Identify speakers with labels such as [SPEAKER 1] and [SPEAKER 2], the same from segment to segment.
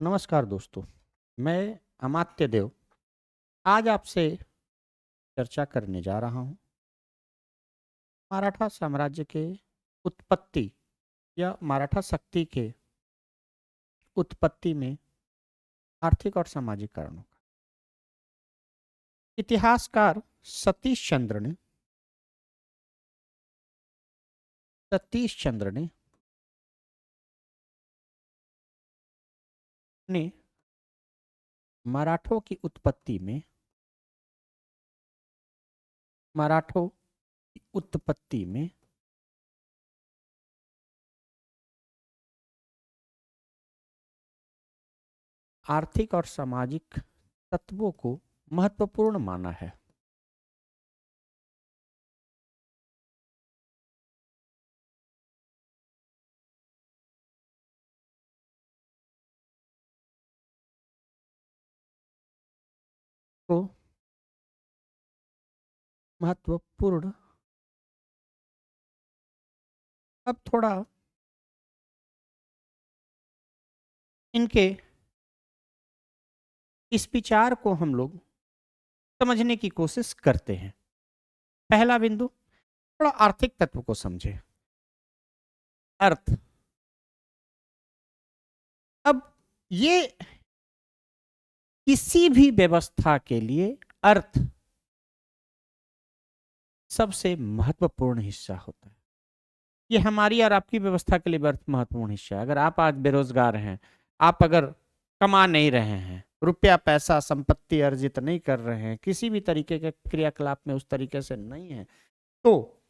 [SPEAKER 1] नमस्कार दोस्तों, मैं अमात्य देव आज आपसे चर्चा करने जा रहा हूँ मराठा साम्राज्य के उत्पत्ति या मराठा शक्ति के उत्पत्ति में आर्थिक और सामाजिक कारणों का। इतिहासकार सतीश चंद्र ने ने मराठों की उत्पत्ति में मराठों की उत्पत्ति में आर्थिक और सामाजिक तत्वों को महत्वपूर्ण माना है। को महत्वपूर्ण अब थोड़ा इनके इस विचार को हम लोग समझने की कोशिश करते हैं। पहला बिंदु, थोड़ा आर्थिक तत्व को समझे। अर्थ। अब ये किसी भी व्यवस्था के लिए अर्थ सबसे महत्वपूर्ण हिस्सा होता है। ये हमारी और आपकी व्यवस्था के लिए भी अर्थ महत्वपूर्ण हिस्सा है। अगर आप आज बेरोजगार हैं, आप अगर कमा नहीं रहे हैं, रुपया पैसा संपत्ति अर्जित नहीं कर रहे हैं, किसी भी तरीके के क्रियाकलाप में उस तरीके से नहीं है, तो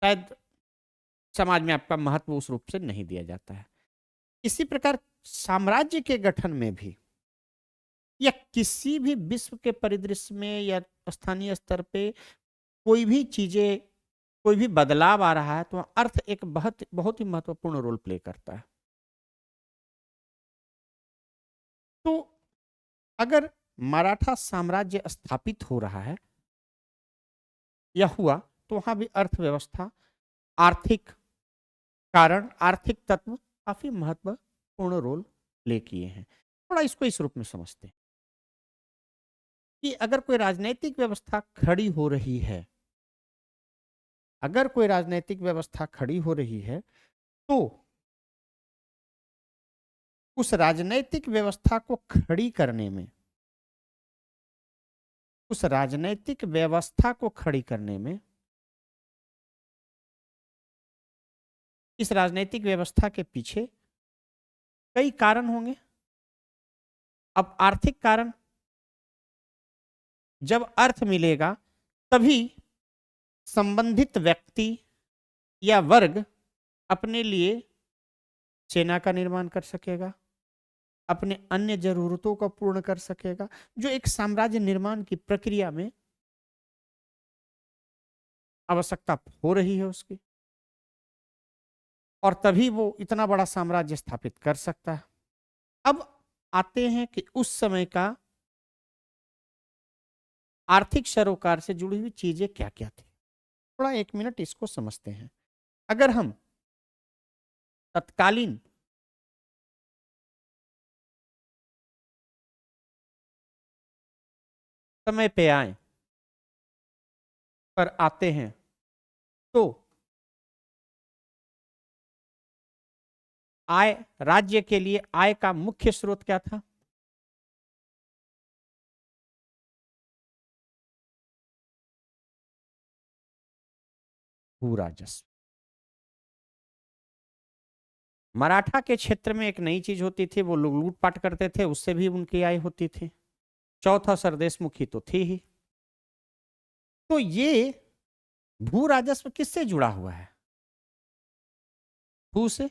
[SPEAKER 1] शायद समाज में आपका महत्व उस रूप से नहीं दिया जाता है। इसी प्रकार साम्राज्य के गठन में भी या किसी भी विश्व के परिदृश्य में या स्थानीय स्तर पे कोई भी चीजें, कोई भी बदलाव आ रहा है तो अर्थ एक बहुत बहुत ही महत्वपूर्ण रोल प्ले करता है। तो अगर मराठा साम्राज्य स्थापित हो रहा है या हुआ, तो वहां भी अर्थव्यवस्था, आर्थिक कारण, आर्थिक तत्व काफी महत्वपूर्ण रोल प्ले किए हैं। थोड़ा इसको इस रूप में समझते हैं कि अगर कोई राजनीतिक व्यवस्था खड़ी हो रही है, अगर कोई राजनीतिक व्यवस्था खड़ी हो रही है तो उस राजनीतिक व्यवस्था को खड़ी करने में, उस राजनीतिक व्यवस्था को खड़ी करने में, इस राजनीतिक व्यवस्था के पीछे कई कारण होंगे। अब आर्थिक कारण, जब अर्थ मिलेगा तभी संबंधित व्यक्ति या वर्ग अपने लिए सेना का निर्माण कर सकेगा, अपने अन्य जरूरतों को पूर्ण कर सकेगा, जो एक साम्राज्य निर्माण की प्रक्रिया में आवश्यकता हो रही है उसकी, और तभी वो इतना बड़ा साम्राज्य स्थापित कर सकता है। अब आते हैं कि उस समय का आर्थिक सरोकार से जुड़ी हुई चीजें क्या क्या थी। थोड़ा एक मिनट इसको समझते हैं। अगर हम तत्कालीन समय पे आए पर आते हैं तो आय, राज्य के लिए आय का मुख्य स्रोत क्या था? भू राजस्व। मराठा के क्षेत्र में एक नई चीज होती थी, वो लोग लूटपाट करते थे, उससे भी उनकी आय होती थी। चौथा सरदेशमुखी तो थी ही। तो ये भू राजस्व किससे जुड़ा हुआ है? भू से,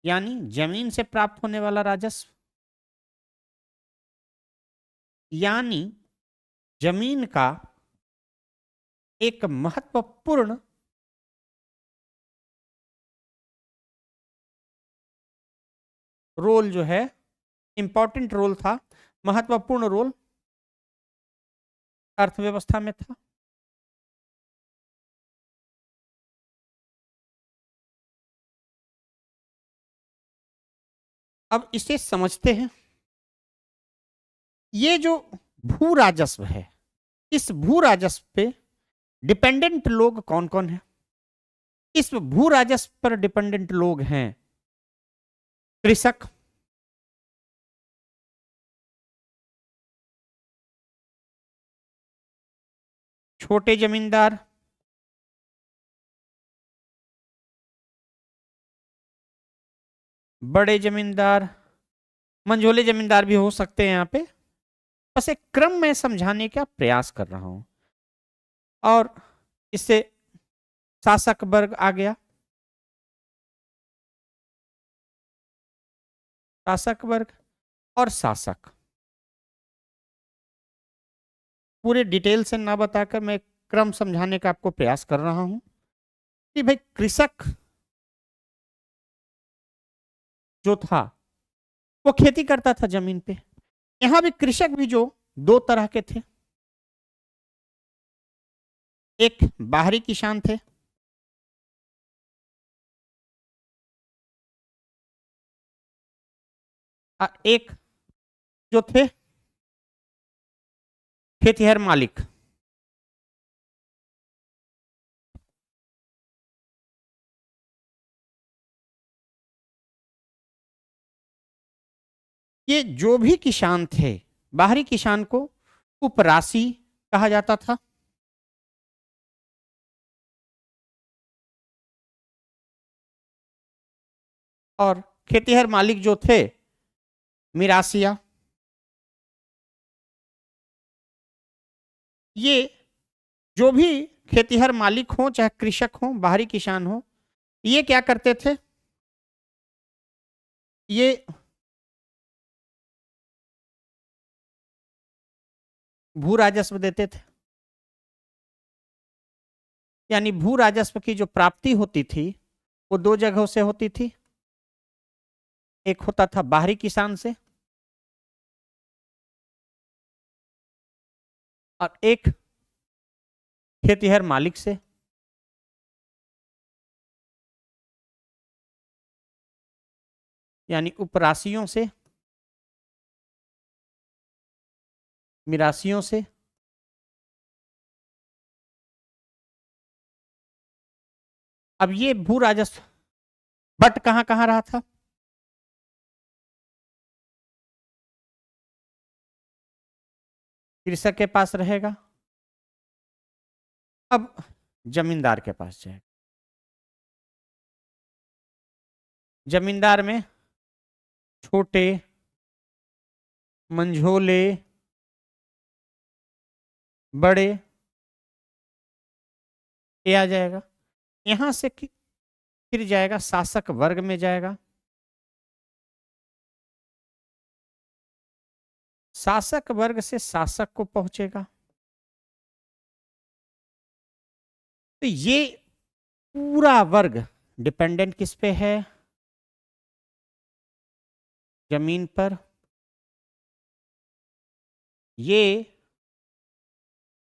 [SPEAKER 1] यानी जमीन से प्राप्त होने वाला राजस्व, यानी जमीन का एक महत्वपूर्ण रोल जो है, इंपॉर्टेंट रोल था, महत्वपूर्ण रोल अर्थव्यवस्था में था। अब इसे समझते हैं। ये जो भू राजस्व है, इस भू राजस्व पे डिपेंडेंट लोग कौन कौन है? इस भू राजस्व पर डिपेंडेंट लोग हैं कृषक, छोटे जमींदार, बड़े जमींदार, मंझोले जमींदार भी हो सकते हैं यहाँ पे। बस एक क्रम में समझाने का प्रयास कर रहा हूं। और इससे शासक वर्ग आ गया, शासक वर्ग और शासक। पूरे डिटेल से ना बताकर मैं क्रम समझाने का आपको प्रयास कर रहा हूं कि भाई कृषक जो था वो खेती करता था जमीन पे। यहां भी कृषक भी जो दो तरह के थे, एक बाहरी किसान थे और एक जो थे खेतिहर मालिक। ये जो भी किसान थे, बाहरी किसान को उपरासी कहा जाता था, और खेतिहर मालिक जो थे मिरासिया। ये जो भी खेतिहर मालिक हो चाहे कृषक हो बाहरी किसान हो, ये क्या करते थे? ये भू राजस्व देते थे। यानी भू राजस्व की जो प्राप्ति होती थी वो दो जगहों से होती थी। एक होता था बाहरी किसान से और एक खेतिहर मालिक से। यानी उपराशियों से, मिरासियों से। अब ये भू राजस्व बट कहां कहां रहा था? कृषक के पास रहेगा, अब जमींदार के पास जाएगा। जमींदार में छोटे, मंझोले, बड़े, ये आ जाएगा। यहां से फिर जाएगा शासक वर्ग में जाएगा। शासक वर्ग से शासक को पहुंचेगा। तो ये पूरा वर्ग डिपेंडेंट किस पे है? जमीन पर। ये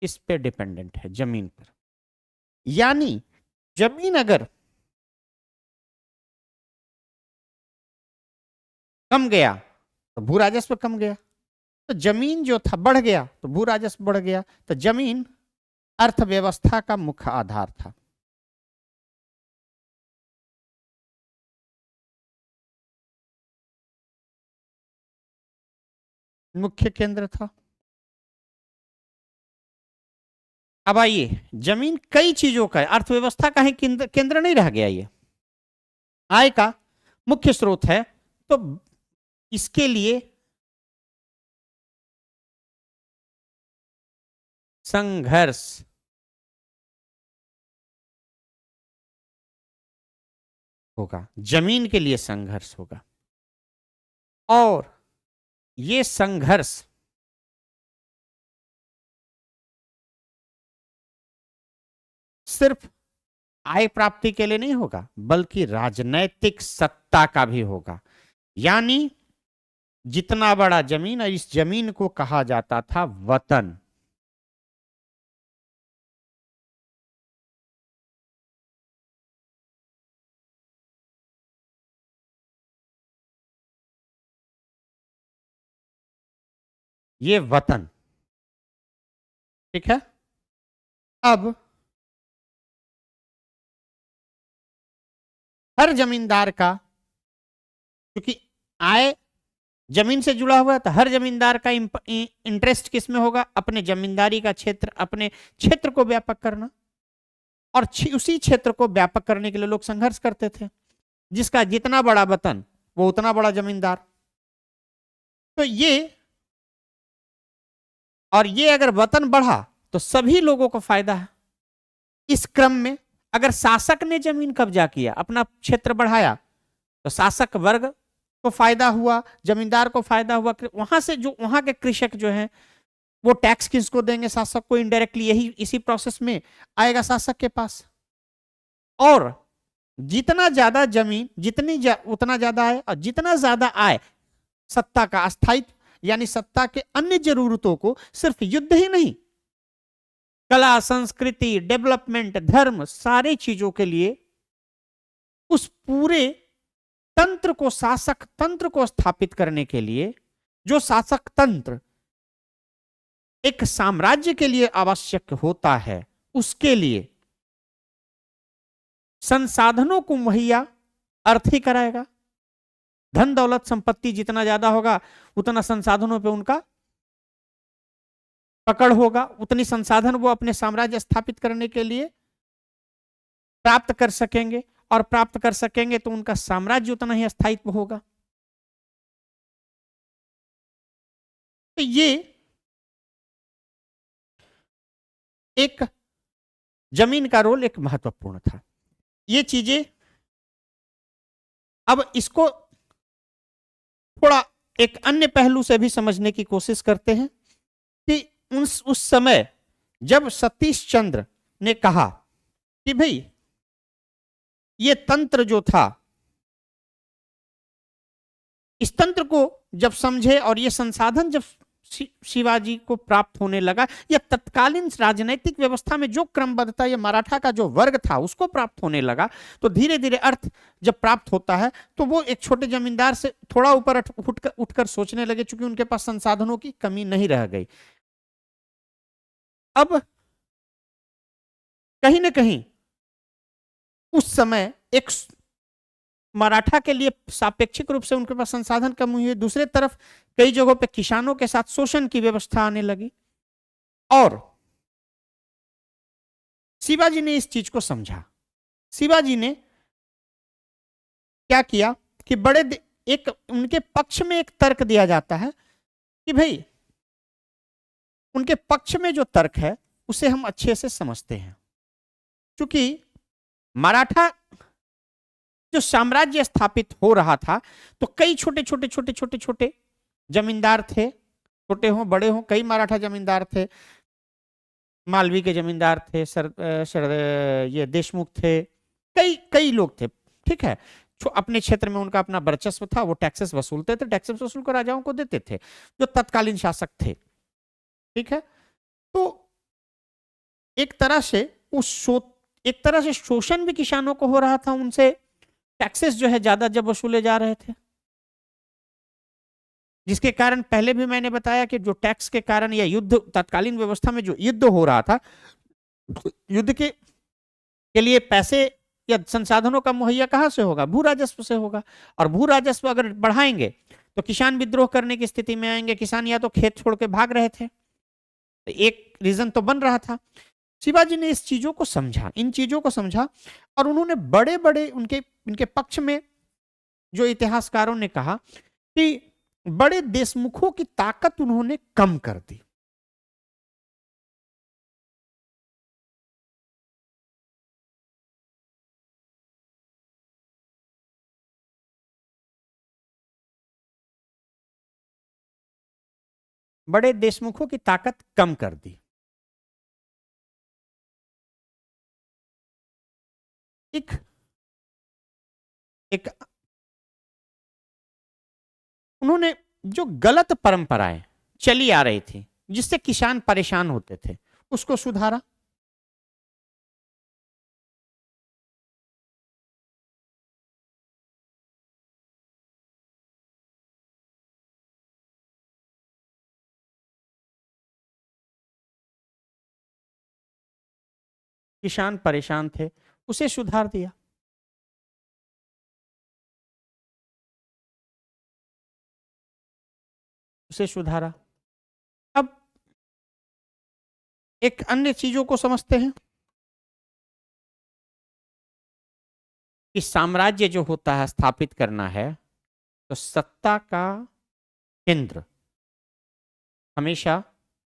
[SPEAKER 1] इस पे डिपेंडेंट है, जमीन पर। यानी जमीन अगर कम गया तो भू राजस्व कम गया, तो जमीन जो था बढ़ गया तो भू राजस्व बढ़ गया। तो जमीन अर्थव्यवस्था का मुख्य आधार था। मुख्य केंद्र था। अब आइए, जमीन कई चीजों का है, अर्थव्यवस्था का ही केंद्र, केंद्र नहीं रह गया। ये आय का मुख्य स्रोत है। तो इसके लिए संघर्ष होगा, जमीन के लिए संघर्ष होगा। और ये संघर्ष सिर्फ आय प्राप्ति के लिए नहीं होगा, बल्कि राजनैतिक सत्ता का भी होगा। यानी जितना बड़ा जमीन, और इस जमीन को कहा जाता था वतन। ये वतन, ठीक है। अब हर जमींदार का, क्योंकि आय जमीन से जुड़ा हुआ है, तो हर जमींदार का इंटरेस्ट किस में होगा? अपने जमींदारी का क्षेत्र, अपने क्षेत्र को व्यापक करना, और उसी क्षेत्र को व्यापक करने के लिए लोग संघर्ष करते थे। जिसका जितना बड़ा वतन वो उतना बड़ा जमींदार। तो ये, और ये अगर वतन बढ़ा तो सभी लोगों को फायदा है। इस क्रम में अगर शासक ने जमीन कब्जा किया, अपना क्षेत्र बढ़ाया, तो शासक वर्ग को फायदा हुआ, जमींदार को फायदा हुआ। वहां से जो वहां के कृषक जो है वो टैक्स किसको देंगे? शासक को। इनडायरेक्टली यही इसी प्रोसेस में आएगा शासक के पास। और जितना ज्यादा जमीन, उतना ज्यादा आय, और जितना ज्यादा आय, सत्ता का अस्थायित्व, यानी सत्ता के अन्य जरूरतों को, सिर्फ युद्ध ही नहीं, कला, संस्कृति, डेवलपमेंट, धर्म, सारी चीजों के लिए उस पूरे तंत्र को, शासक तंत्र को स्थापित करने के लिए, जो शासक तंत्र एक साम्राज्य के लिए आवश्यक होता है, उसके लिए संसाधनों को मुहैया अर्थ ही कराएगा। धन दौलत संपत्ति जितना ज्यादा होगा उतना संसाधनों पे उनका पकड़ होगा, उतनी संसाधन वो अपने साम्राज्य स्थापित करने के लिए प्राप्त कर सकेंगे, और प्राप्त कर सकेंगे तो उनका साम्राज्य उतना ही स्थायित्व होगा। तो ये एक जमीन का रोल एक महत्वपूर्ण था। ये चीजें, अब इसको थोड़ा एक अन्य पहलू से भी समझने की कोशिश करते हैं कि उस समय जब सतीश चंद्र ने कहा कि भाई ये तंत्र जो था, इस तंत्र को जब समझे और ये संसाधन जब शिवाजी को प्राप्त होने लगा, या तत्कालीन राजनीतिक व्यवस्था में जो क्रमबद्धता या मराठा का जो वर्ग था उसको प्राप्त होने लगा, तो धीरे धीरे अर्थ जब प्राप्त होता है तो वो एक छोटे जमींदार से थोड़ा ऊपर उठकर सोचने लगे, चूंकि उनके पास संसाधनों की कमी नहीं रह गई। अब कहीं ना कहीं उस समय एक मराठा के लिए सापेक्षिक रूप से उनके पास संसाधन कम हुई है। दूसरे तरफ कई जगहों पे किसानों के साथ शोषण की व्यवस्था आने लगी, और शिवाजी ने इस चीज को समझा। शिवाजी ने क्या किया कि एक उनके पक्ष में एक तर्क दिया जाता है कि भाई उनके पक्ष में जो तर्क है उसे हम अच्छे से समझते हैं। क्योंकि मराठा जो साम्राज्य स्थापित हो रहा था, तो कई छोटे छोटे छोटे छोटे छोटे जमींदार थे, छोटे हों बड़े हों, कई मराठा जमींदार थे। मालवी के जमींदार थे, ये देशमुख थे, कई कई लोग थे, ठीक है। अपने क्षेत्र में उनका अपना वर्चस्व था, वो टैक्सेस वसूलते थे, टैक्सेस वसूल कर राजाओं को देते थे जो तत्कालीन शासक थे, ठीक है। तो एक तरह से एक तरह से शोषण भी किसानों को हो रहा था, उनसे टैक्सेस जो है ज्यादा जब वसूले जा रहे थे, जिसके कारण पहले भी मैंने बताया कि जो टैक्स के कारण या युद्ध, तत्कालीन व्यवस्था में जो युद्ध हो रहा था, युद्ध के लिए पैसे या संसाधनों का मुहैया कहां से होगा? भू राजस्व से होगा। और भू राजस्व अगर बढ़ाएंगे तो किसान विद्रोह करने की स्थिति में आएंगे। किसान या तो खेत छोड़ के भाग रहे थे, तो एक रीजन तो बन रहा था। शिवाजी ने इस चीजों को समझा, इन चीजों को समझा, और उन्होंने बड़े बड़े उनके पक्ष में जो इतिहासकारों ने कहा कि बड़े देशमुखों की ताकत उन्होंने कम कर दी। बड़े देशमुखों की ताकत कम कर दी। एक एक उन्होंने जो गलत परंपराएं चली आ रही थी, जिससे किसान परेशान होते थे, उसको सुधारा। किसान परेशान थे, उसे सुधार दिया। उसे सुधारा। अब एक अन्य चीजों को समझते हैं कि साम्राज्य जो होता है स्थापित करना है, तो सत्ता का केंद्र हमेशा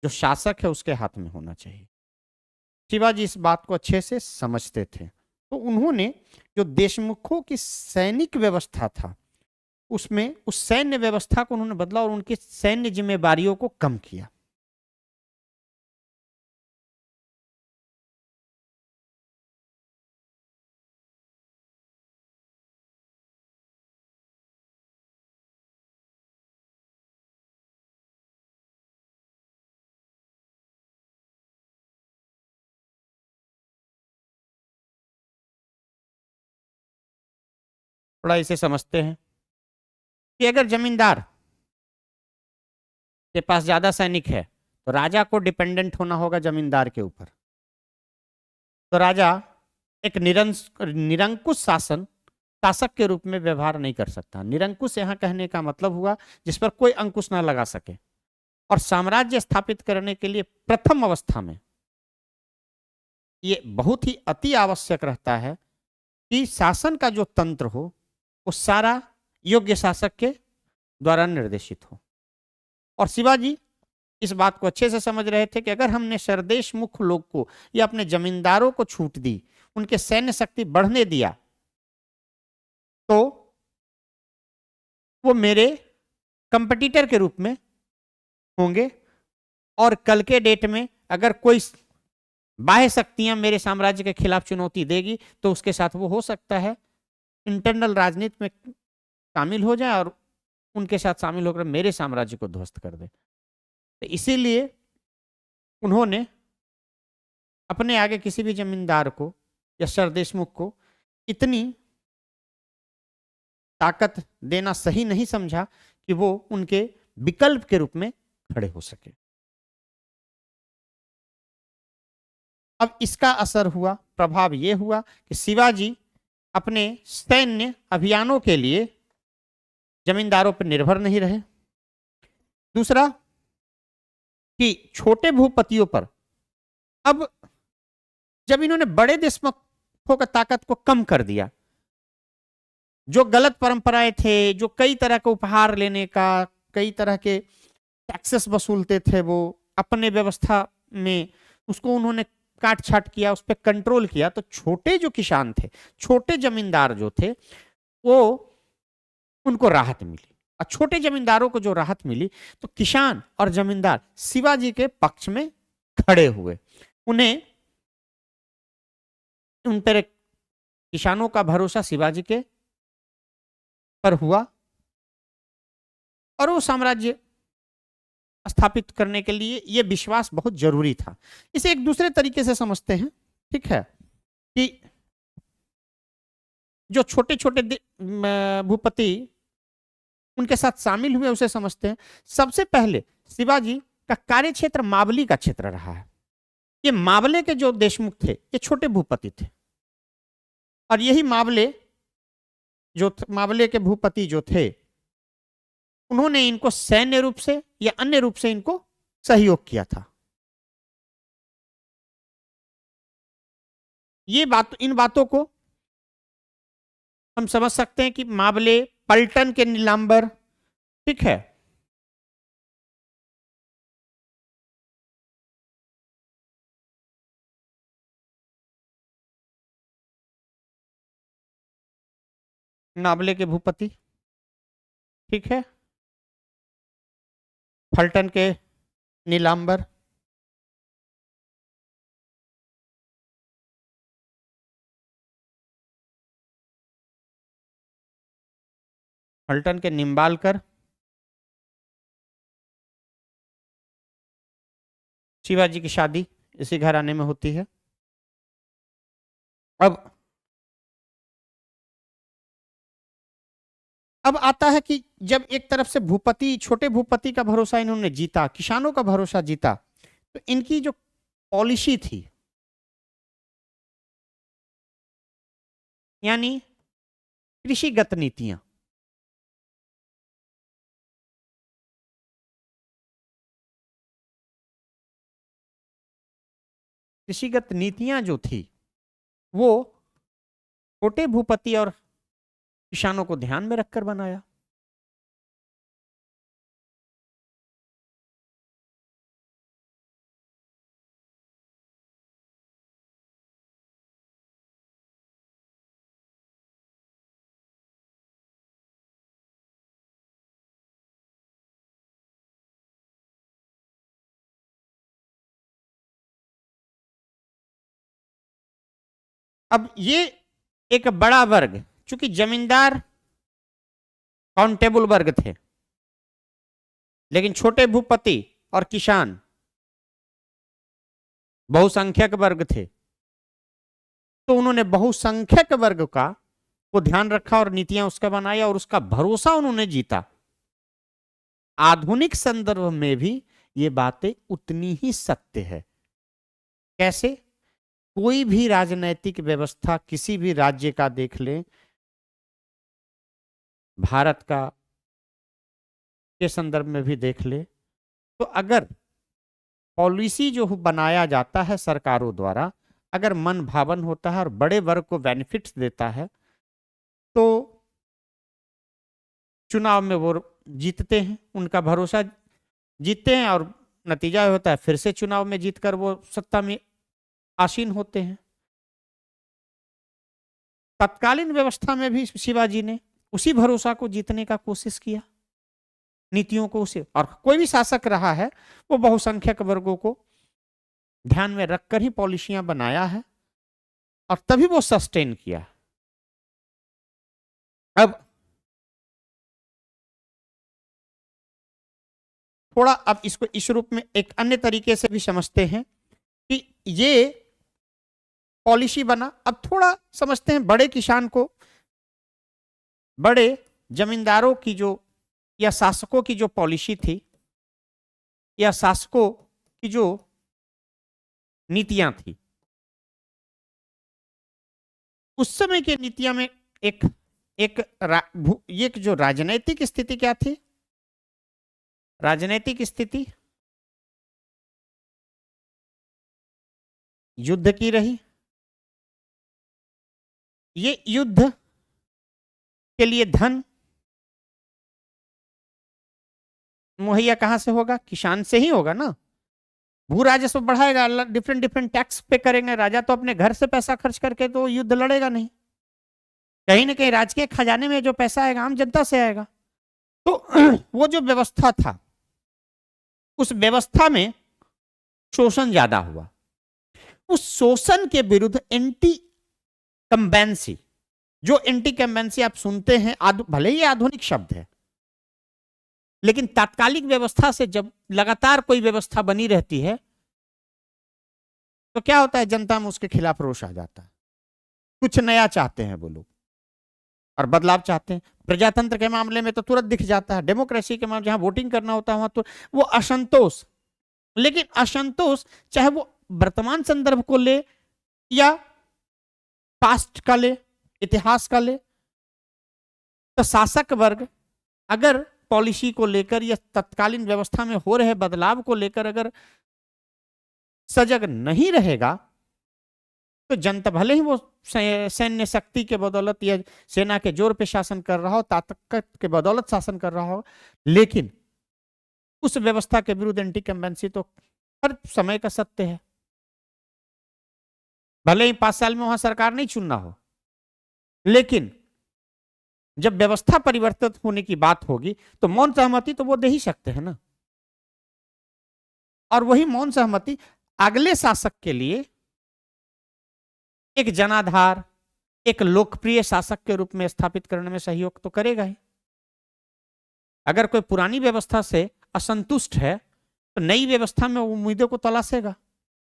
[SPEAKER 1] जो शासक है उसके हाथ में होना चाहिए। शिवाजी इस बात को अच्छे से समझते थे, तो उन्होंने जो देशमुखों की सैनिक व्यवस्था था उसमें उस सैन्य व्यवस्था को उन्होंने बदला और उनकी सैन्य जिम्मेदारियों को कम किया। थोड़ा इसे समझते हैं कि अगर जमींदार के पास ज्यादा सैनिक है तो राजा को डिपेंडेंट होना होगा जमींदार के ऊपर। तो राजा एक निरंकुश शासक के रूप में व्यवहार नहीं कर सकता। निरंकुश यहां कहने का मतलब हुआ जिस पर कोई अंकुश ना लगा सके। और साम्राज्य स्थापित करने के लिए प्रथम अवस्था में ये बहुत ही अति आवश्यक रहता है कि शासन का जो तंत्र हो वो सारा योग्य शासक के द्वारा निर्देशित हो। और शिवाजी इस बात को अच्छे से समझ रहे थे कि अगर हमने सरदेश मुख लोग को या अपने जमींदारों को छूट दी, उनके सैन्य शक्ति बढ़ने दिया, तो वो मेरे कंपटीटर के रूप में होंगे। और कल के डेट में अगर कोई बाह्य शक्तियां मेरे साम्राज्य के खिलाफ चुनौती देगी तो उसके साथ वो हो सकता है इंटरनल राजनीति में शामिल हो जाए और उनके साथ शामिल होकर मेरे साम्राज्य को ध्वस्त कर दे। तो इसीलिए उन्होंने अपने आगे किसी भी जमींदार को या सरदेशमुख को इतनी ताकत देना सही नहीं समझा कि वो उनके विकल्प के रूप में खड़े हो सके। अब इसका असर हुआ, प्रभाव यह हुआ कि शिवाजी अपने सैन्य अभियानों के लिए जमींदारों पर निर्भर नहीं रहे। दूसरा कि छोटे भूपतियों पर अब जब इन्होंने बड़े देशमुखों की ताकत को कम कर दिया, जो गलत परंपराएं थे, जो कई तरह के उपहार लेने का, कई तरह के टैक्सेस वसूलते थे, वो अपने व्यवस्था में उसको उन्होंने काट छाट किया, उस पर कंट्रोल किया। तो छोटे जो किसान थे, छोटे जमींदार जो थे, वो उनको राहत मिली। और छोटे जमींदारों को जो राहत मिली तो किसान और जमींदार शिवाजी के पक्ष में खड़े हुए। उन्हें उन पर किसानों का भरोसा शिवाजी के पर हुआ और वो साम्राज्य स्थापित करने के लिए यह विश्वास बहुत जरूरी था। इसे एक दूसरे तरीके से समझते हैं, ठीक है, कि जो छोटे छोटे भूपति उनके साथ शामिल हुए उसे समझते हैं। सबसे पहले शिवाजी का कार्य क्षेत्र मावली का क्षेत्र रहा है। ये मावले के जो देशमुख थे ये छोटे भूपति थे और यही मावले के भूपति जो थे उन्होंने इनको सैन्य रूप से या अन्य रूप से इनको सहयोग किया था। इन बातों को हम समझ सकते हैं कि मावले पलटन के नीलांबर, ठीक है, मावले के भूपति, ठीक है, फलटन के नीलांबर, फलटन के निम्बालकर, शिवाजी की शादी इसी घराने में होती है। अब आता है कि जब एक तरफ से भूपति, छोटे भूपति का भरोसा इन्होंने जीता, किसानों का भरोसा जीता, तो इनकी जो पॉलिसी थी यानी कृषिगत नीतियां। कृषिगत नीतियां जो थी वो छोटे भूपति और किसानों को ध्यान में रखकर बनाया। अब ये एक बड़ा वर्ग, चूंकि जमींदार काउंटेबल वर्ग थे, लेकिन छोटे भूपति और किसान बहुसंख्यक वर्ग थे, तो उन्होंने बहुसंख्यक वर्ग का को ध्यान रखा और नीतियां उसका बनाया और उसका भरोसा उन्होंने जीता। आधुनिक संदर्भ में भी ये बातें उतनी ही सत्य है। कैसे? कोई भी राजनैतिक व्यवस्था किसी भी राज्य का देख लें, भारत का के संदर्भ में भी देख ले, तो अगर पॉलिसी जो बनाया जाता है सरकारों द्वारा अगर मन भावन होता है और बड़े वर्ग को बेनिफिट्स देता है, तो चुनाव में वो जीतते हैं, उनका भरोसा जीतते हैं और नतीजा होता है फिर से चुनाव में जीतकर वो सत्ता में आसीन होते हैं। तत्कालीन व्यवस्था में भी शिवाजी ने उसी भरोसा को जीतने का कोशिश किया, नीतियों को उसे, और कोई भी शासक रहा है वो बहुसंख्यक वर्गों को ध्यान में रखकर ही पॉलिसियां बनाया है और तभी वो सस्टेन किया। अब थोड़ा अब इसको इस रूप में एक अन्य तरीके से भी समझते हैं कि ये पॉलिसी बना। अब थोड़ा समझते हैं बड़े किसान को, बड़े जमींदारों की जो या शासकों की जो पॉलिसी थी या शासकों की जो नीतियां थी, उस समय की नीतियां में एक एक जो राजनैतिक स्थिति क्या थी, राजनैतिक स्थिति युद्ध की रही। ये युद्ध के लिए धन मुहैया कहां से होगा? किसान से ही होगा ना। भू राजस्व बढ़ाएगा, डिफरेंट डिफरेंट टैक्स पे करेंगे, राजा तो अपने घर से पैसा खर्च करके तो युद्ध लड़ेगा नहीं, कहीं ना कहीं राजकीय खजाने में जो पैसा आएगा आम जनता से आएगा। तो वो जो व्यवस्था था उस व्यवस्था में शोषण ज्यादा हुआ। उस शोषण के विरुद्ध एंटी कंबेंसी, जो एंटी कंबेंसी आप सुनते हैं, भले ही आधुनिक शब्द है, लेकिन तात्कालिक व्यवस्था से जब लगातार कोई व्यवस्था बनी रहती है तो क्या होता है, जनता में उसके खिलाफ रोष आ जाता है। कुछ नया चाहते हैं वो लोग और बदलाव चाहते हैं। प्रजातंत्र के मामले में तो तुरंत दिख जाता है, डेमोक्रेसी के मामले जहां वोटिंग करना होता है वहां तो वो असंतोष, लेकिन असंतोष चाहे वो वर्तमान संदर्भ को ले या पास्ट का ले, इतिहास का ले, तो शासक वर्ग अगर पॉलिसी को लेकर या तत्कालीन व्यवस्था में हो रहे बदलाव को लेकर अगर सजग नहीं रहेगा तो जनता भले ही वो सैन्य शक्ति के बदौलत या सेना के जोर पे शासन कर रहा हो, ताकत के बदौलत शासन कर रहा हो, लेकिन उस व्यवस्था के विरुद्ध एंटी कंबेंसी तो हर समय का सत्य है। भले ही 5 साल में वहां सरकार नहीं चुनना हो, लेकिन जब व्यवस्था परिवर्तित होने की बात होगी तो मौन सहमति तो वो दे ही सकते हैं ना। और वही मौन सहमति अगले शासक के लिए एक जनाधार, एक लोकप्रिय शासक के रूप में स्थापित करने में सहयोग तो करेगा ही। अगर कोई पुरानी व्यवस्था से असंतुष्ट है तो नई व्यवस्था में उम्मीदों को तलाशेगा,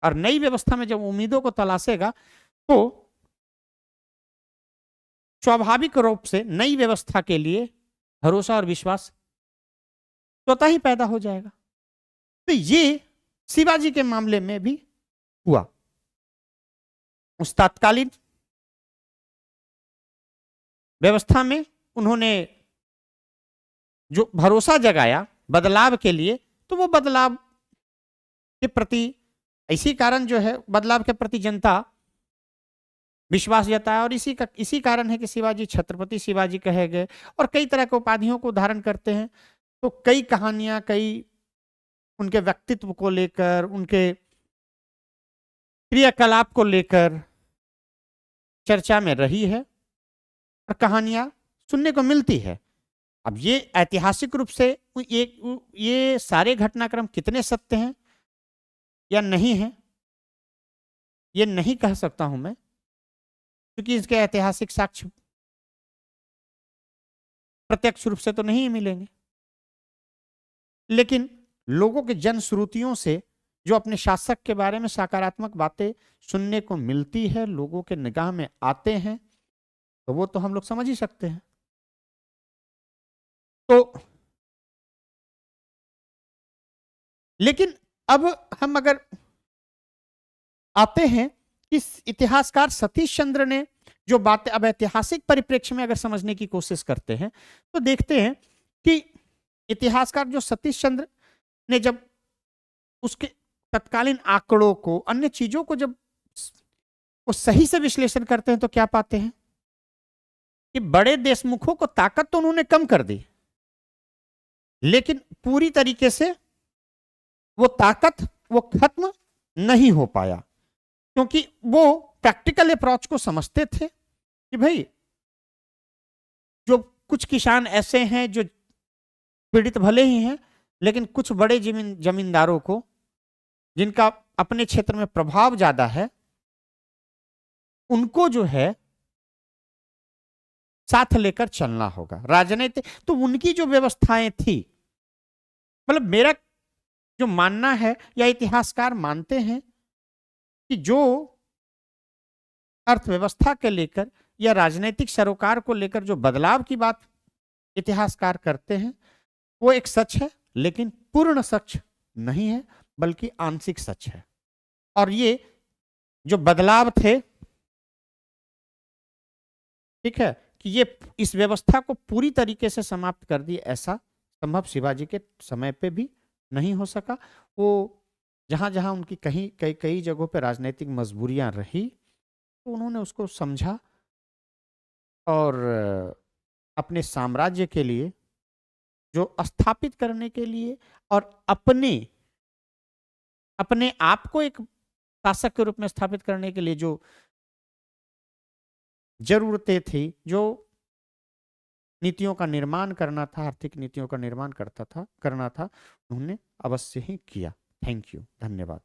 [SPEAKER 1] और नई व्यवस्था में जब उम्मीदों को तलाशेगा तो स्वाभाविक रूप से नई व्यवस्था के लिए भरोसा और विश्वास स्वतः ही पैदा हो जाएगा। तो ये शिवाजी के मामले में भी हुआ। उस तात्कालीन व्यवस्था में उन्होंने जो भरोसा जगाया बदलाव के लिए, तो वो बदलाव के प्रति इसी कारण जो है बदलाव के प्रति जनता विश्वास जताया, और इसी कारण है कि शिवाजी छत्रपति शिवाजी कहे गए और कई तरह के उपाधियों को धारण करते हैं। तो कई कहानियां, कई उनके व्यक्तित्व को लेकर, उनके क्रियाकलाप को लेकर चर्चा में रही है और कहानियां सुनने को मिलती है। अब ये ऐतिहासिक रूप से ये सारे घटनाक्रम कितने सत्य हैं या नहीं है, ये नहीं कह सकता हूं मैं, क्योंकि इसके ऐतिहासिक साक्ष्य प्रत्यक्ष रूप से तो नहीं मिलेंगे। लेकिन लोगों के जनश्रुतियों से जो अपने शासक के बारे में सकारात्मक बातें सुनने को मिलती है, लोगों के निगाह में आते हैं, तो वो तो हम लोग समझ ही सकते हैं। तो लेकिन अब हम अगर आते हैं कि इतिहासकार सतीश चंद्र ने जो बातें अब ऐतिहासिक परिप्रेक्ष्य में अगर समझने की कोशिश करते हैं, तो देखते हैं कि इतिहासकार जो सतीश चंद्र ने जब उसके तत्कालीन आंकड़ों को, अन्य चीजों को जब वो सही से विश्लेषण करते हैं, तो क्या पाते हैं कि बड़े देशमुखों को ताकत तो उन्होंने कम कर दी, लेकिन पूरी तरीके से वो ताकत वो खत्म नहीं हो पाया, क्योंकि वो प्रैक्टिकल अप्रोच को समझते थे कि भाई जो कुछ किसान ऐसे हैं जो पीड़ित भले ही हैं, लेकिन कुछ बड़े जमींदारों को, जिनका अपने क्षेत्र में प्रभाव ज्यादा है, उनको जो है साथ लेकर चलना होगा। राजनीति तो उनकी जो व्यवस्थाएं थी, मतलब मेरा जो मानना है या इतिहासकार मानते हैं कि जो अर्थव्यवस्था के लेकर या राजनीतिक सरोकार को लेकर जो बदलाव की बात इतिहासकार करते हैं, वो एक सच है, लेकिन पूर्ण सच नहीं है, बल्कि आंशिक सच है। और ये जो बदलाव थे, ठीक है, कि ये इस व्यवस्था को पूरी तरीके से समाप्त कर दी, ऐसा संभव शिवाजी के समय पे भी नहीं हो सका। वो जहां जहां उनकी कई जगहों पे राजनीतिक मजबूरियां रही, तो उन्होंने उसको समझा और अपने साम्राज्य के लिए जो स्थापित करने के लिए और अपने आप को एक शासक के रूप में स्थापित करने के लिए जो जरूरतें थी, जो नीतियों का निर्माण करना था, आर्थिक नीतियों का निर्माण करना था, उन्होंने अवश्य ही किया। थैंक यू, धन्यवाद।